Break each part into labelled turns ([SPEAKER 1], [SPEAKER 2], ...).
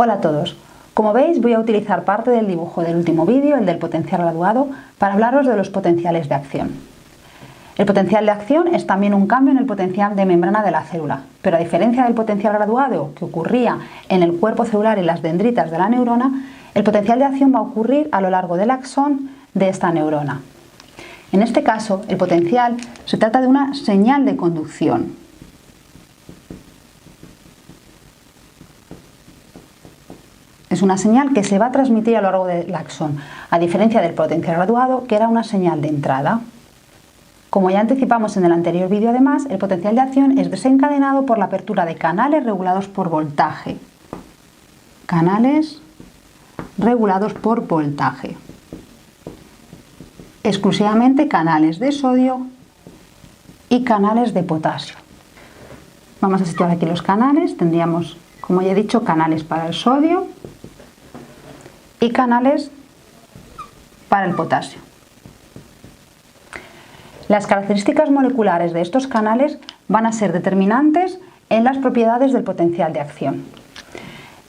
[SPEAKER 1] Hola a todos. Como veis, voy a utilizar parte del dibujo del último vídeo, el del potencial graduado, para hablaros de los potenciales de acción. El potencial de acción es también un cambio en el potencial de membrana de la célula, pero a diferencia del potencial graduado que ocurría en el cuerpo celular y las dendritas de la neurona, el potencial de acción va a ocurrir a lo largo del axón de esta neurona. En este caso, el potencial se trata de una señal de conducción. Es una señal que se va a transmitir a lo largo del axón, a diferencia del potencial graduado, que era una señal de entrada. Como ya anticipamos en el anterior vídeo, además, el potencial de acción es desencadenado por la apertura de canales regulados por voltaje. Canales regulados por voltaje. Exclusivamente canales de sodio y canales de potasio. Vamos a situar aquí los canales. Tendríamos, como ya he dicho, canales para el sodio y canales para el potasio. Las características moleculares de estos canales van a ser determinantes en las propiedades del potencial de acción.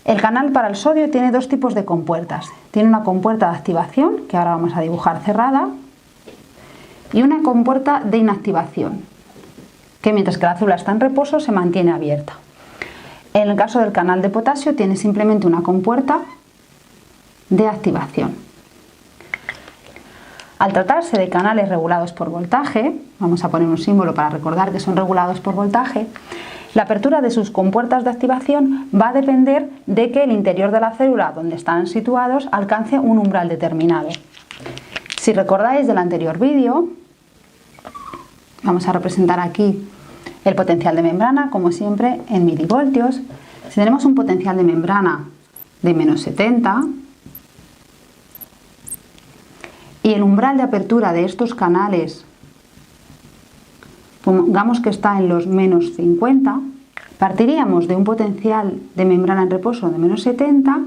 [SPEAKER 1] El canal para el sodio tiene dos tipos de compuertas. Tiene una compuerta de activación, que ahora vamos a dibujar cerrada, y una compuerta de inactivación, que mientras que la célula está en reposo se mantiene abierta. En el caso del canal de potasio tiene simplemente una compuerta de activación. Al tratarse de canales regulados por voltaje, vamos a poner un símbolo para recordar que son regulados por voltaje, la apertura de sus compuertas de activación va a depender de que el interior de la célula donde están situados alcance un umbral determinado. Si recordáis del anterior vídeo, vamos a representar aquí el potencial de membrana, como siempre, en milivoltios. Si tenemos un potencial de membrana de menos 70, y el umbral de apertura de estos canales, pongamos que está en los menos 50, partiríamos de un potencial de membrana en reposo de menos 70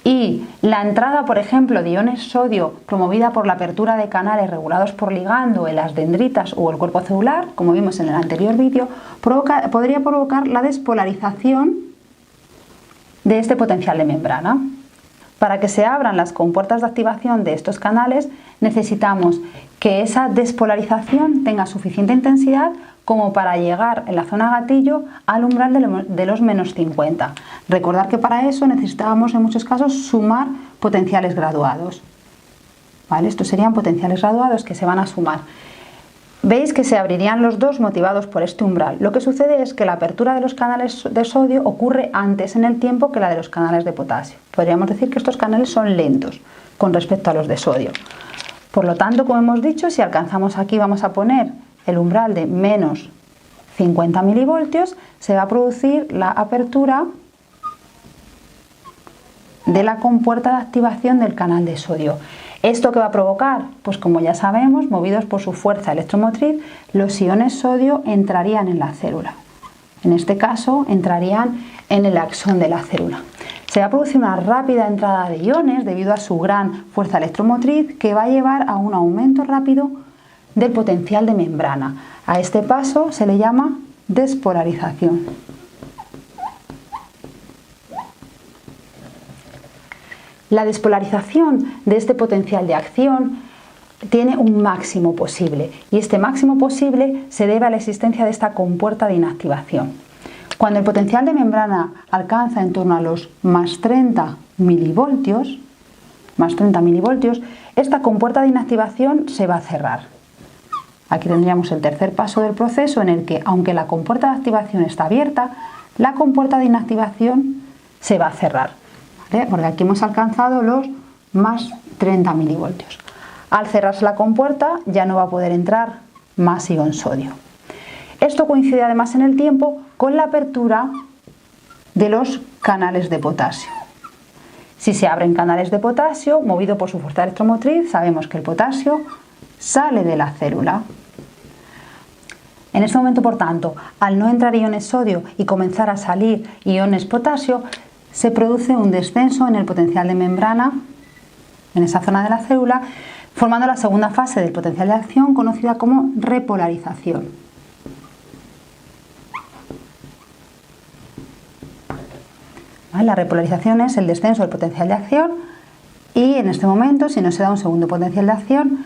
[SPEAKER 1] y la entrada, por ejemplo, de iones sodio promovida por la apertura de canales regulados por ligando en las dendritas o el cuerpo celular, como vimos en el anterior vídeo, podría provocar la despolarización de este potencial de membrana. Para que se abran las compuertas de activación de estos canales, necesitamos que esa despolarización tenga suficiente intensidad como para llegar en la zona gatillo al umbral de los menos 50. Recordad que para eso necesitábamos en muchos casos sumar potenciales graduados. ¿Vale? Estos serían potenciales graduados que se van a sumar. Veis que se abrirían los dos motivados por este umbral. Lo que sucede es que la apertura de los canales de sodio ocurre antes en el tiempo que la de los canales de potasio. Podríamos decir que estos canales son lentos con respecto a los de sodio. Por lo tanto, como hemos dicho, si alcanzamos aquí, vamos a poner el umbral de menos 50 milivoltios, se va a producir la apertura de la compuerta de activación del canal de sodio. ¿Esto qué va a provocar? Pues como ya sabemos, movidos por su fuerza electromotriz, los iones sodio entrarían en la célula. En este caso, entrarían en el axón de la célula. Se va a producir una rápida entrada de iones debido a su gran fuerza electromotriz que va a llevar a un aumento rápido del potencial de membrana. A este paso se le llama despolarización. La despolarización de este potencial de acción tiene un máximo posible y este máximo posible se debe a la existencia de esta compuerta de inactivación. Cuando el potencial de membrana alcanza en torno a los más 30 milivoltios, esta compuerta de inactivación se va a cerrar. Aquí tendríamos el tercer paso del proceso en el que, aunque la compuerta de activación está abierta, la compuerta de inactivación se va a cerrar. ¿Vale? Porque aquí hemos alcanzado los más 30 milivoltios. Al cerrarse la compuerta ya no va a poder entrar más ion sodio. Esto coincide además en el tiempo con la apertura de los canales de potasio. Si se abren canales de potasio, movido por su fuerza electromotriz, sabemos que el potasio sale de la célula. En este momento, por tanto, al no entrar iones sodio y comenzar a salir iones potasio, se produce un descenso en el potencial de membrana en esa zona de la célula, formando la segunda fase del potencial de acción conocida como repolarización. ¿vale? La repolarización es el descenso del potencial de acción y en este momento, si no se da un segundo potencial de acción,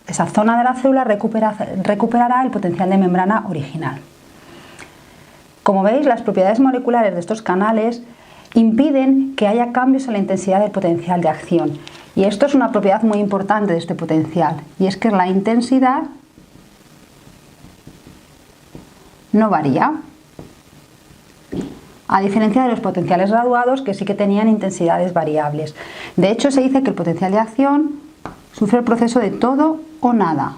[SPEAKER 1] esa zona de la célula recuperará el potencial de membrana original. Como veis, las propiedades moleculares de estos canales impiden que haya cambios en la intensidad del potencial de acción. Y esto es una propiedad muy importante de este potencial, y es que la intensidad no varía, a diferencia de los potenciales graduados que sí que tenían intensidades variables. De hecho, se dice que el potencial de acción sufre el proceso de todo o nada.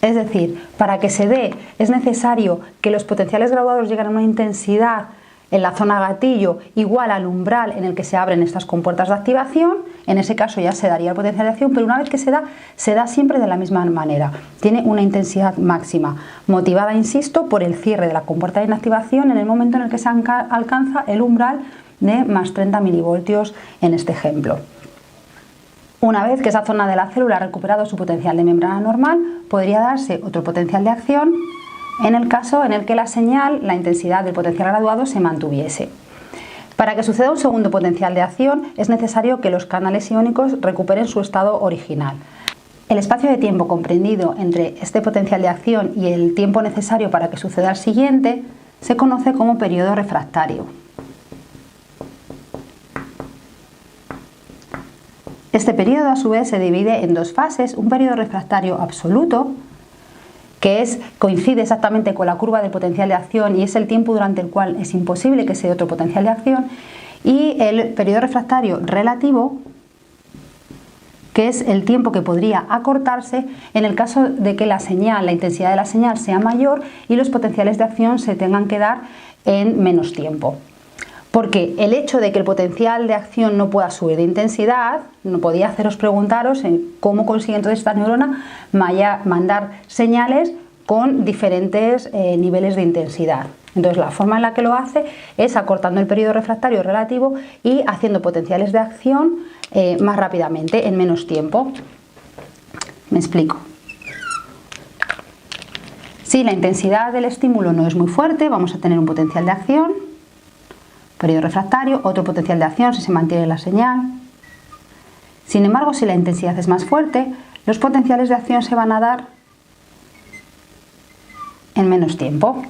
[SPEAKER 1] Es decir, para que se dé es necesario que los potenciales graduados lleguen a una intensidad en la zona gatillo igual al umbral en el que se abren estas compuertas de activación. En ese caso ya se daría el potencial de acción, pero una vez que se da siempre de la misma manera. Tiene una intensidad máxima, motivada, insisto, por el cierre de la compuerta de inactivación en el momento en el que se alcanza el umbral de más 30 milivoltios en este ejemplo. Una vez que esa zona de la célula ha recuperado su potencial de membrana normal, podría darse otro potencial de acción en el caso en el que la señal, la intensidad del potencial graduado se mantuviese. Para que suceda un segundo potencial de acción es necesario que los canales iónicos recuperen su estado original. El espacio de tiempo comprendido entre este potencial de acción y el tiempo necesario para que suceda el siguiente se conoce como periodo refractario. Este periodo a su vez se divide en dos fases, un periodo refractario absoluto, que coincide exactamente con la curva del potencial de acción y es el tiempo durante el cual es imposible que se dé otro potencial de acción, y el periodo refractario relativo, que es el tiempo que podría acortarse en el caso de que la intensidad de la señal sea mayor y los potenciales de acción se tengan que dar en menos tiempo. Porque el hecho de que el potencial de acción no pueda subir de intensidad, no podía haceros preguntaros en cómo consigue entonces esta neurona mandar señales con diferentes niveles de intensidad. Entonces la forma en la que lo hace es acortando el periodo refractario relativo y haciendo potenciales de acción más rápidamente, en menos tiempo. Me explico. Si la intensidad del estímulo no es muy fuerte, vamos a tener un potencial de acción, periodo refractario, otro potencial de acción si se mantiene la señal. Sin embargo, si la intensidad es más fuerte, los potenciales de acción se van a dar en menos tiempo.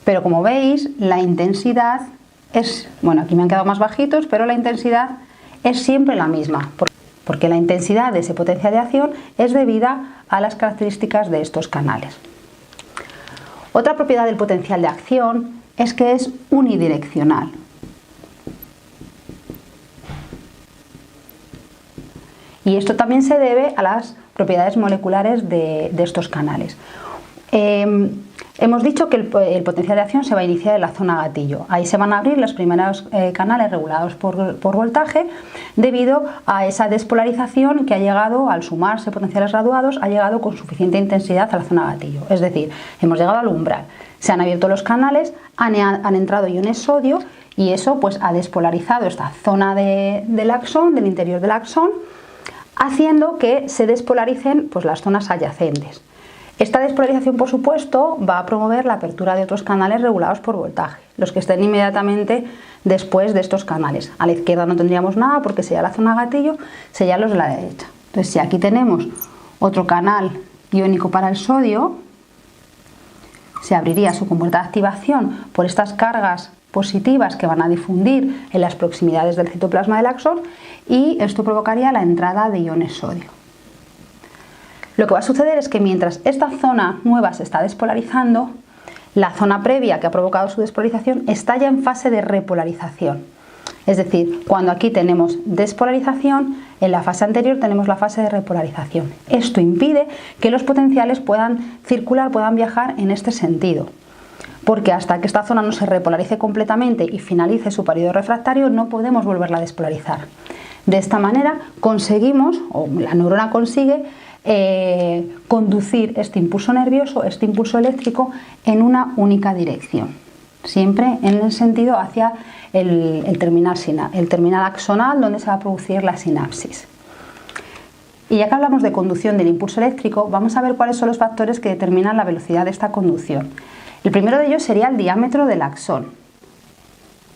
[SPEAKER 1] Pero como veis, la intensidad es, bueno, aquí me han quedado más bajitos, pero la intensidad es siempre la misma, porque la intensidad de ese potencial de acción es debida a las características de estos canales. Otra propiedad del potencial de acción es que es unidireccional. Y esto también se debe a las propiedades moleculares de estos canales. Hemos dicho que el potencial de acción se va a iniciar en la zona gatillo. Ahí se van a abrir los primeros canales regulados por voltaje debido a esa despolarización que ha llegado, al sumarse potenciales graduados, ha llegado con suficiente intensidad a la zona gatillo. Es decir, hemos llegado al umbral. Se han abierto los canales, han entrado iones sodio y eso pues ha despolarizado esta zona del axón, del interior del axón, haciendo que se despolaricen pues las zonas adyacentes. Esta despolarización, por supuesto, va a promover la apertura de otros canales regulados por voltaje, los que estén inmediatamente después de estos canales. A la izquierda no tendríamos nada porque sería la zona gatillo, serían los de la derecha. Entonces, si aquí tenemos otro canal iónico para el sodio, se abriría su compuerta de activación por estas cargas positivas que van a difundir en las proximidades del citoplasma del axón y esto provocaría la entrada de iones sodio. Lo que va a suceder es que mientras esta zona nueva se está despolarizando, la zona previa que ha provocado su despolarización está ya en fase de repolarización. Es decir, cuando aquí tenemos despolarización, en la fase anterior tenemos la fase de repolarización. Esto impide que los potenciales puedan circular, puedan viajar en este sentido. Porque hasta que esta zona no se repolarice completamente y finalice su periodo refractario, no podemos volverla a despolarizar. De esta manera conseguimos, o la neurona consigue, conducir este impulso nervioso, este impulso eléctrico en una única dirección, siempre en el sentido hacia el terminal axonal donde se va a producir la sinapsis. Y ya que hablamos de conducción del impulso eléctrico, vamos a ver cuáles son los factores que determinan la velocidad de esta conducción. El primero de ellos sería el diámetro del axón.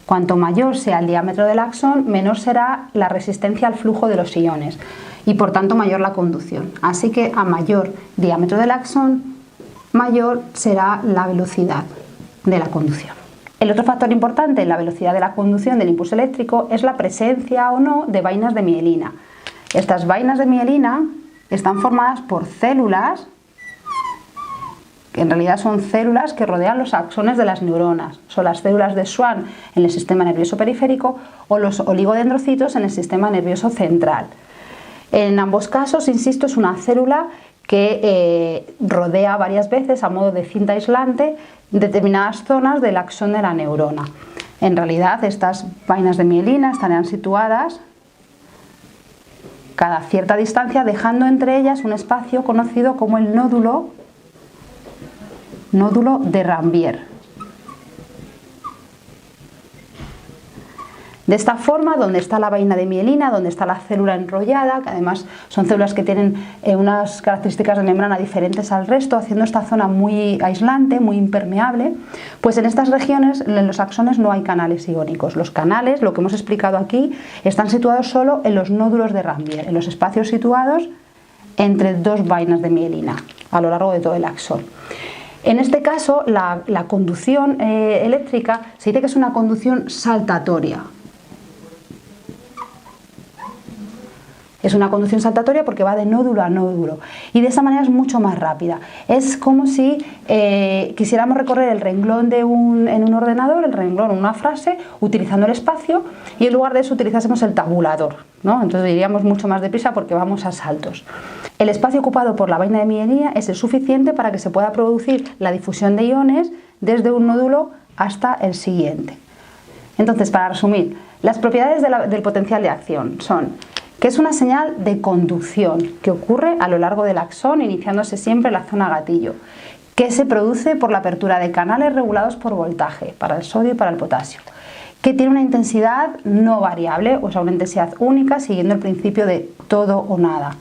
[SPEAKER 1] Cuanto mayor sea el diámetro del axón, menor será la resistencia al flujo de los iones y por tanto mayor la conducción. Así que a mayor diámetro del axón, mayor será la velocidad de la conducción. El otro factor importante en la velocidad de la conducción del impulso eléctrico es la presencia o no de vainas de mielina. Estas vainas de mielina están formadas por células, que en realidad son células que rodean los axones de las neuronas. Son las células de Schwann en el sistema nervioso periférico o los oligodendrocitos en el sistema nervioso central. En ambos casos, insisto, es una célula que rodea varias veces a modo de cinta aislante determinadas zonas del axón de la neurona. En realidad, estas vainas de mielina estarán situadas cada cierta distancia, dejando entre ellas un espacio conocido como el nódulo de Ranvier. De esta forma, donde está la vaina de mielina, donde está la célula enrollada, que además son células que tienen unas características de membrana diferentes al resto, haciendo esta zona muy aislante, muy impermeable, pues en estas regiones, en los axones, no hay canales iónicos. Los canales, lo que hemos explicado aquí, están situados solo en los nódulos de Ranvier, en los espacios situados entre dos vainas de mielina, a lo largo de todo el axón. En este caso, la conducción eléctrica se dice que es una conducción saltatoria. Es una conducción saltatoria porque va de nódulo a nódulo y de esa manera es mucho más rápida. Es como si quisiéramos recorrer el renglón en un ordenador, el renglón en una frase, utilizando el espacio, y en lugar de eso utilizásemos el tabulador, ¿no? Entonces iríamos mucho más deprisa porque vamos a saltos. El espacio ocupado por la vaina de mielina es el suficiente para que se pueda producir la difusión de iones desde un nódulo hasta el siguiente. Entonces, para resumir, las propiedades del potencial de acción son que es una señal de conducción que ocurre a lo largo del axón, iniciándose siempre en la zona gatillo, que se produce por la apertura de canales regulados por voltaje para el sodio y para el potasio, que tiene una intensidad no variable, o sea, una intensidad única, siguiendo el principio de todo o nada.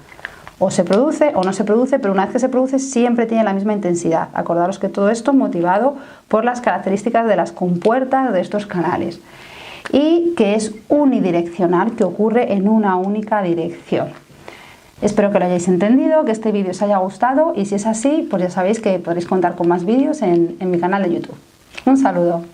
[SPEAKER 1] O se produce o no se produce, pero una vez que se produce siempre tiene la misma intensidad. Acordaros que todo esto motivado por las características de las compuertas de estos canales. Y que es unidireccional, que ocurre en una única dirección. Espero que lo hayáis entendido, que este vídeo os haya gustado, y si es así, pues ya sabéis que podréis contar con más vídeos en mi canal de YouTube. Un saludo.